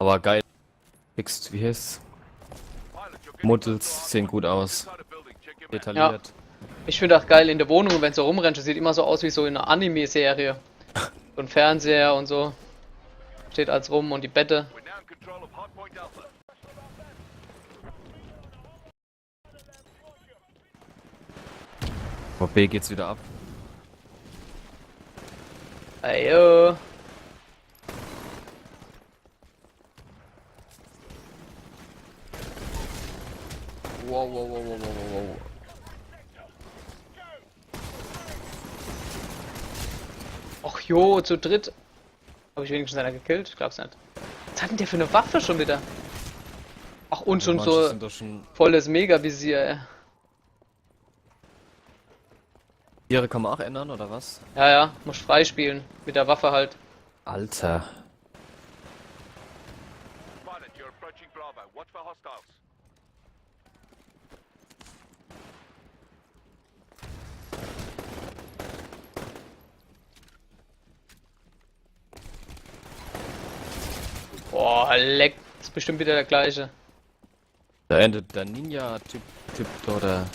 Aber geil. Fixed, wie heißt's? Models sehen gut aus. Ja, Detailliert. ich finde auch geil in der Wohnung, wenn so rumrennt, das sieht immer so aus wie so in einer Anime-Serie. So ein Fernseher und so. Steht als rum und die Bette. Vor B geht's wieder ab. Ayo. Wow, wow, wow, wow, wow, wow. Och jo, zu dritt. Habe ich wenigstens einer gekillt? Ich glaub's nicht. Was hat denn der für eine Waffe schon wieder? Ach, und schon Manche so sind doch schon. volles Megavisier, ey. Tiere kann man auch ändern, oder was? Ja, ja, muss freispielen. Mit der Waffe halt. Alter. Boah, leck. Das ist bestimmt wieder der gleiche. Da endet der Ninja-Typ oder.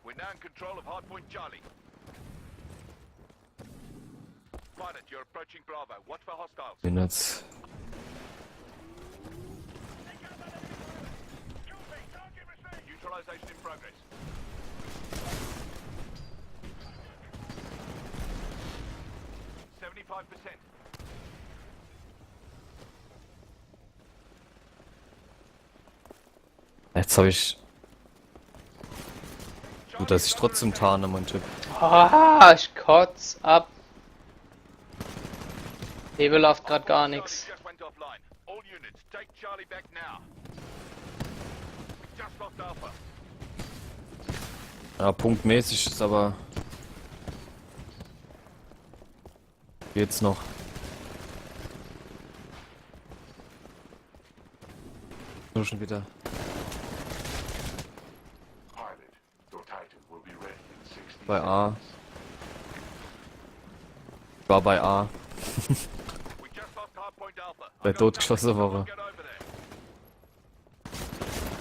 We're now in control of Hardpoint Charlie. Pilot, you're approaching Bravo. Watch for hostiles. Bin jetzt. Neutralization in progress. %75%. Jetzt habe ich. Gut, dass ich trotzdem tarne, mein Typ. Ah, ich kotz ab. Hebel läuft grad gar nichts. Just went offline. All units, take Charlie back now. We just lost Alpha. Ja, punktmäßig ist aber. Geht's noch. So schon wieder. Bei A. Ich war bei A. We just lost Hardpoint Alpha. Bei totgeschossener Woche. Get over there.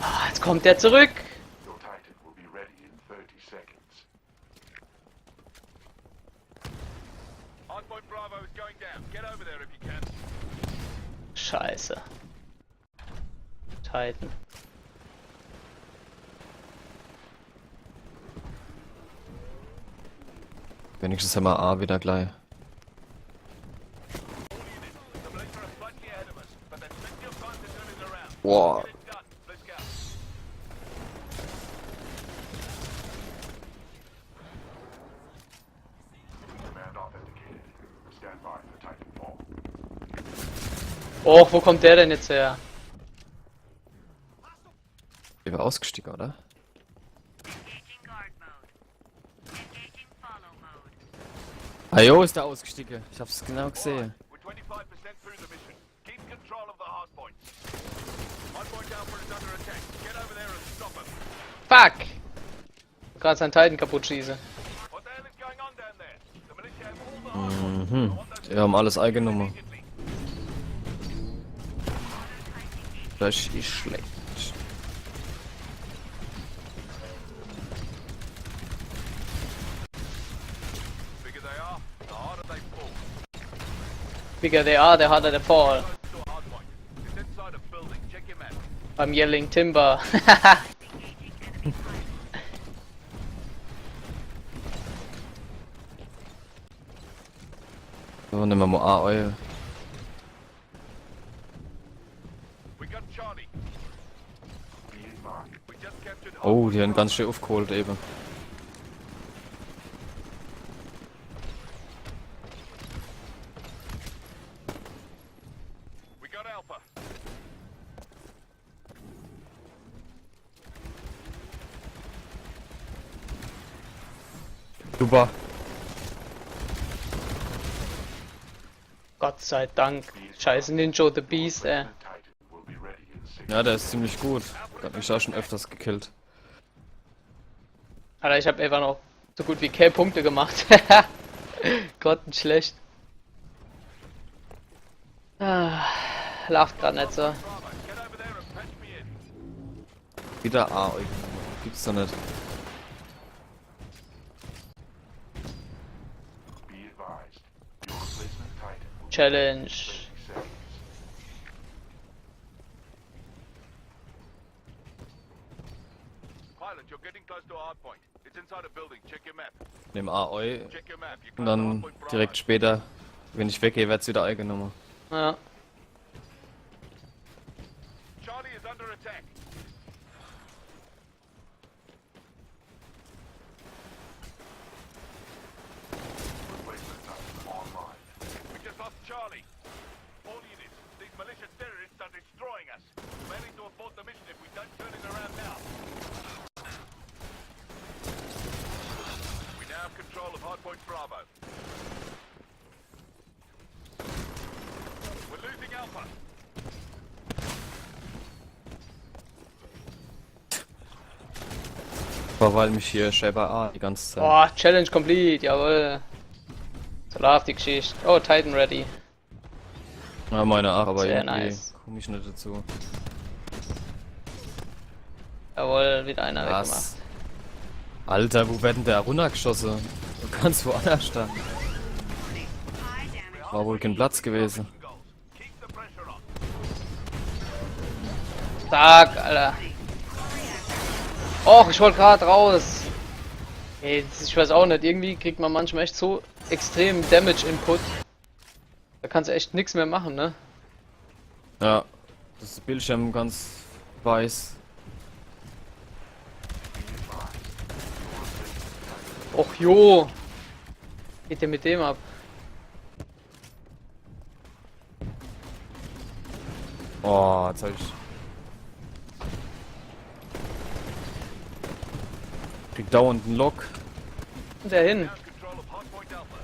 Ah, jetzt kommt der zurück. Your Titan will be ready in 30 seconds. Hardpoint Bravo is going down. Get over there if you can. Scheiße. Titan. Wenigstens haben wir A wieder gleich. The Blitzer are slightly ahead of us, but there's plenty of time to turn it around. Boah. Get it done. Let's go. Command authenticated. Stand by for Titanfall. Och, wo kommt der denn jetzt her? Der war ausgestiegen, oder? Engaging guard mode. Engaging follow mode. Ajo, ist der ausgestiegen. Ich hab's genau gesehen. We're 25% through the mission. Keep control of the hardpoints. Hardpoint Alpha is under attack. Get over there and stop him. Fuck! Gerade seinen Titan kaputt schieße. What the hell is going on down there? The militia have all the hardpoints. Mhm. I want those Wir haben alles eingenommen. immediately. Das ist schlecht. Bigger they are, the harder they fall. Bigger they are, the harder they fall. Close to a hardpoint. It's inside a building. Check your map. I'm yelling Timber. So, nehmen wir mal A, Eule. We got Charlie. Being marked. We just captured Oh, die haben ganz schön aufgeholt eben. We got Alpha. Super. Gott sei Dank. Scheiße Ninja the Beast, ey. Titan will be ready in 6 Ja, der ist ziemlich gut. Der hat mich auch schon öfters gekillt. Alter, ich habe einfach noch so gut wie keine Punkte gemacht. Grottenschlecht. Lacht grad nicht so. Bravo, get over there and patch me in. Wieder A. Gibt's doch nicht. Be advised. Your replacement Titan will be Challenge. 30 seconds. Pilot, you're getting close to a hard point. It's inside a building. Check your map. Nehm A Eu Check your map. You und close to dann hard point direkt Bravo. später, wenn ich weggehe, wird's wieder A genommen. Ja. Charlie is under attack. Replacement Titan online. We just lost Charlie. All units, these malicious terrorists are destroying us. Failing to abort the mission if we don't turn it around now. We now have control of Hardpoint Bravo. We're losing Alpha. Weil mich hier Schäber A die ganze Zeit. Oh, Challenge complete, jawohl. So läuft die Geschichte. Oh, Titan ready. Ja, meine A, aber Sehr irgendwie nice. komm ich nicht dazu. Jawohl, wieder einer weggemacht. Was? Alter, wo werden der runtergeschossen? Ganz woanders da. High damage. War wohl kein Platz gewesen. Goals. Keep the pressure on. Stark, Alter. Och, ich wollte gerade raus. Ey, ich weiß auch nicht, irgendwie kriegt man manchmal echt so extrem Damage-Input. Da kannst du echt nichts mehr machen, ne? Ja, das ist Bildschirm ganz weiß. Och jo. Geht der mit dem ab? Oh, jetzt hab ich. Krieg dauernd einen Lock. Und der hin. Now control of Hardpoint Alpha.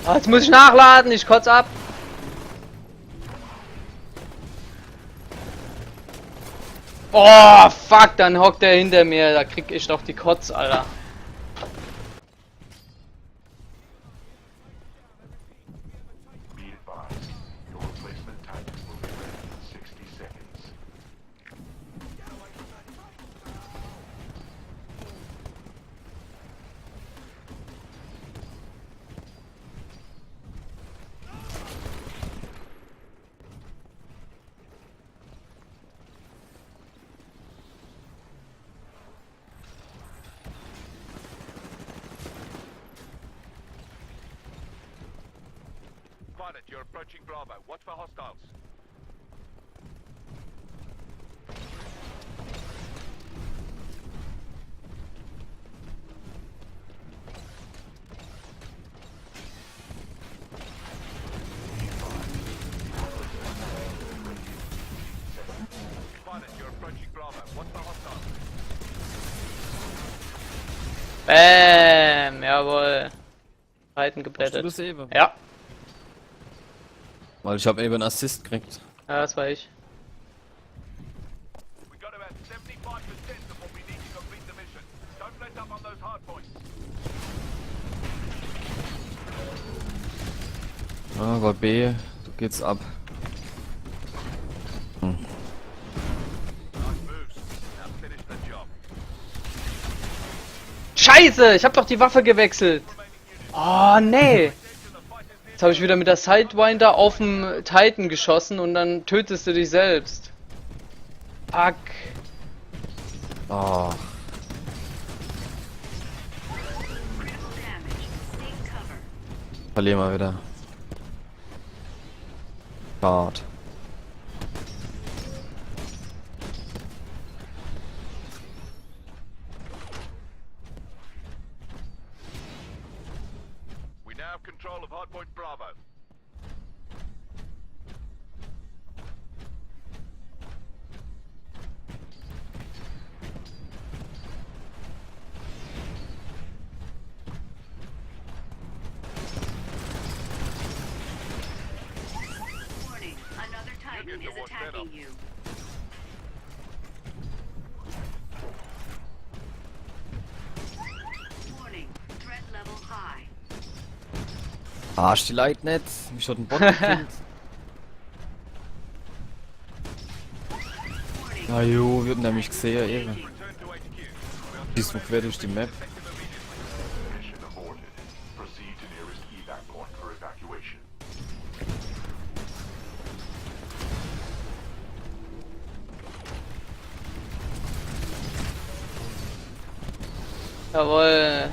Ah, jetzt muss ich nachladen, ich kotz ab. Oh, fuck, dann hockt der hinter mir, da krieg ich doch die Kotz, Alter. Be advised. Your replacement Titan will be ready in 60 seconds. Pilot, you're approaching Bravo. Watch for hostiles. Pilot, you're approaching Bravo. Watch for hostiles. Bäm, jawohl. Titan Hast du geblättet. das eben? Ja, Weil ich habe eben einen Assist gekriegt. ja, das war ich. We got about 75% of what we need to complete the mission. Don't let up on those hard points. Ah, bei B, du geht's ab. Nice moves. Now finish the job. Scheiße, ich hab doch die Waffe gewechselt. Oh, nee. Jetzt habe ich wieder mit der Sidewinder auf dem Titan geschossen und dann tötest du dich selbst. Fuck. Oh, Critical damage. Seek cover. verlieren wir wieder. Bart. We now have control of Hardpoint Bravo. Warning. Titan is attacking you. Warning. Threat level high. Arsch die Leute nicht. Mich hat ein Bot gekillt. Warning. Na jo, wir hatten nämlich gesehen, eben. Return to HQ. Siehst du quer durch die Map. Mission aborted. Proceed to nearest evac point for evacuation. Jawohl.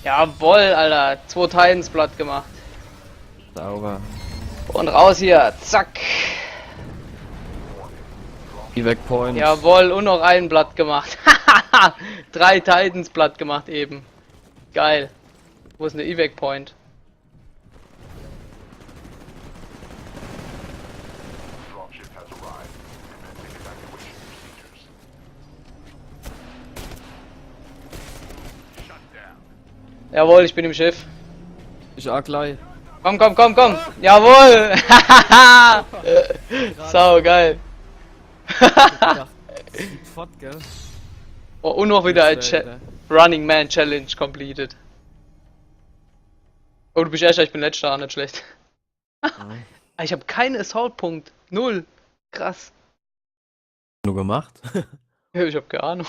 Jawohl, Alter. 2 Titans platt gemacht. Sauber. Und raus hier. Zack. Evac Point. Jawohl, und noch einen Blatt gemacht. 3 Titans platt gemacht eben. Geil. Wo ist eine Evac Point? Dropship has arrived. Commencing evacuation procedures. Shut down. Jawohl, ich bin im Schiff. Ich auch gleich. Komm, komm, komm, komm. Jawohl. Sau geil. Sieht fort, gell? Oh, und noch wieder ein Das wär- Running Man Challenge completed. Oh, du bist erster, ich bin letzter, nicht schlecht. Ich habe keinen Assault-Punkt. 0. Krass. Nur gemacht. Ich habe keine Ahnung.